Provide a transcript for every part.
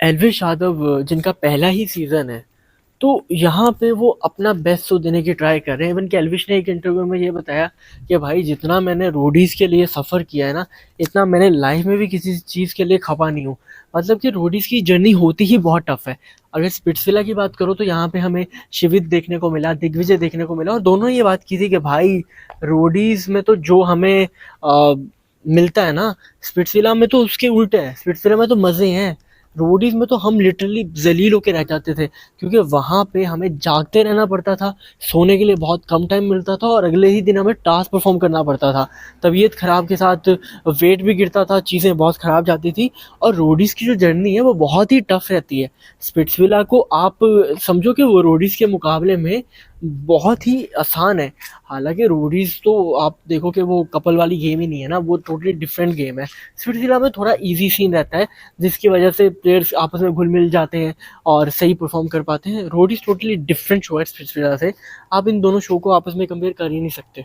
एल्विश यादव जिनका पहला ही सीज़न है, तो यहाँ पे वो अपना बेस्ट शो देने की ट्राई कर रहे हैं। इवन कि एल्विश ने एक इंटरव्यू में ये बताया कि भाई जितना मैंने रोडीज़ के लिए सफ़र किया है ना, इतना मैंने लाइफ में भी किसी चीज़ के लिए खपा नहीं हूँ। मतलब कि रोडीज़ की जर्नी होती ही बहुत टफ है। अगर स्पिट्सविला की बात करो तो यहाँ पे हमें शिवित देखने को मिला, दिग्विजय देखने को मिला, और दोनों ये बात की थी कि भाई रोडीज़ में तो जो हमें मिलता है ना, स्पिट्सविला में तो उसके उल्टे है। स्पिट्सविला में तो मज़े हैं, रोडीज़ में तो हम लिटरली ज़लील होके रह जाते थे, क्योंकि वहाँ पे हमें जागते रहना पड़ता था, सोने के लिए बहुत कम टाइम मिलता था और अगले ही दिन हमें टास्क परफॉर्म करना पड़ता था। तबीयत ख़राब के साथ वेट भी गिरता था, चीज़ें बहुत ख़राब जाती थी, और रोडीज़ की जो जर्नी है वो बहुत ही टफ रहती है। स्पिट्सविला को आप समझो कि वो रोडीज़ के मुकाबले में बहुत ही आसान है। हालांकि रोडीज़ तो आप देखो कि वो कपल वाली गेम ही नहीं है ना, वो टोटली डिफरेंट गेम है। स्पिट्सविला में थोड़ा इजी सीन रहता है, जिसकी वजह से प्लेयर्स आपस में घुल मिल जाते हैं और सही परफॉर्म कर पाते हैं। रोडीज़ टोटली डिफरेंट शो है स्पिट्सविला से, आप इन दोनों शो को आपस में कंपेयर कर ही नहीं सकते।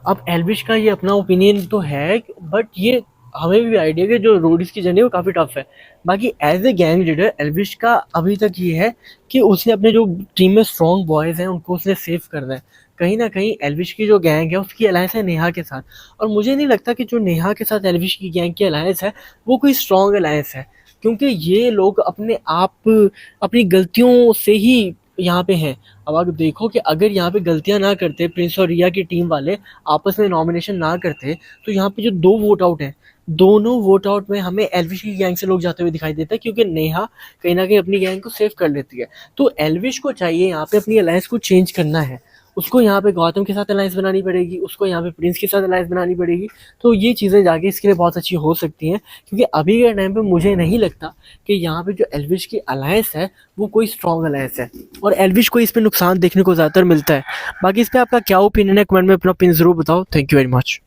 अब एल्विश का ये अपना ओपिनियन तो है, बट ये हमें भी आइडिया कि जो रोडीज़ की जर्नी है वो काफ़ी टफ है। बाकी as a gang leader Elvish का अभी तक ये है कि उसने अपने जो टीम में स्ट्रॉन्ग बॉयज़ हैं उनको उसने सेव करना है। कहीं ना कहीं एल्विश की जो गैंग है उसकी अलायंस है नेहा के साथ, और मुझे नहीं लगता कि जो नेहा के साथ एल्विश की गैंग की अलायंस है वो कोई स्ट्रॉन्ग अलायंस है, क्योंकि ये लोग अपने आप अपनी गलतियों से ही यहाँ पे हैं। अब आप देखो कि अगर यहाँ पे गलतियाँ ना करते, प्रिंस और रिया की टीम वाले आपस में नॉमिनेशन ना करते, तो यहाँ पे जो 2 वोट आउट हैं, दोनों वोट आउट में हमें एल्विश की गैंग से लोग जाते हुए दिखाई देते हैं, क्योंकि नेहा कहीं न कहीं अपनी गैंग को सेव कर लेती है। तो एल्विश को चाहिए यहाँ पे अपनी अलायंस को चेंज करना है। उसको यहाँ पे गौतम के साथ अलायंस बनानी पड़ेगी, उसको यहाँ पे प्रिंस के साथ अलायंस बनानी पड़ेगी। तो ये चीज़ें जाके इसके लिए बहुत अच्छी हो सकती हैं, क्योंकि अभी के टाइम पे मुझे नहीं लगता कि यहाँ पे जो एल्विश की अलायंस है वो कोई स्ट्रॉन्ग अलायंस है, और एल्विश को इस पे नुकसान देखने को ज़्यादातर मिलता है। बाकी इस पे आपका क्या ओपिनियन है, कमेंट में अपना ओपिनियन ज़रूर बताओ। Thank you very much.